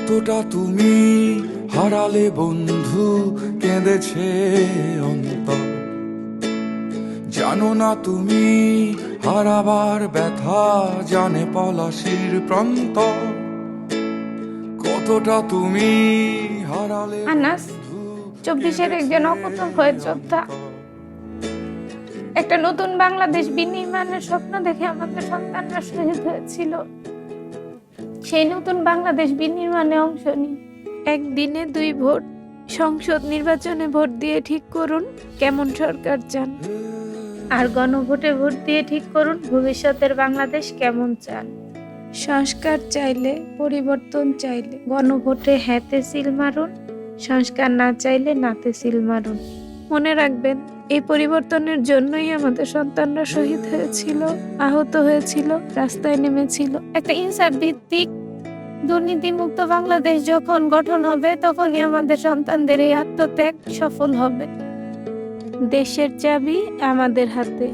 কতটা তুমি হারালে বন্ধু, কেঁদেছে অন্তর। জানো না তুমি হারাবার ব্যথা, জানে পলাশির প্রান্ত। কতটা তুমি হারালে আনাস 24-এর একজন অকুতোভয় যোদ্ধা। একটা নতুন বাংলাদেশ বিনির্মাণের স্বপ্ন দেখে আমাদের সন্তানরা শহীদ হয়েছিল। সেই নতুন বাংলাদেশ বিনির্মাণে অংশ নিন। একদিনে 2 ভোট, সংসদ নির্বাচনে ভোট দিয়ে ঠিক করুন কেমন সরকার চান, আর গণভোটে ভোট দিয়ে ঠিক করুন ভবিষ্যতের বাংলাদেশ কেমন চান। সংস্কার চাইলে, পরিবর্তন চাইলে গণভোটে হ্যাঁতে সিল মারুন, সংস্কার না চাইলে নাতে সিল মারুন। মনে রাখবেন, এই পরিবর্তনের জন্যই আমাদের সন্তানরা শহীদ হয়েছিল, আহত হয়েছিল, রাস্তায় নেমেছিল। একটা ইনসাফ ভিত্তিক দুর্নীতিমুক্ত বাংলাদেশ যখন গঠন হবে, তখনই আমাদের সন্তানদের এই আত্মত্যাগ সফল হবে। দেশের চাবি আমাদের হাতে।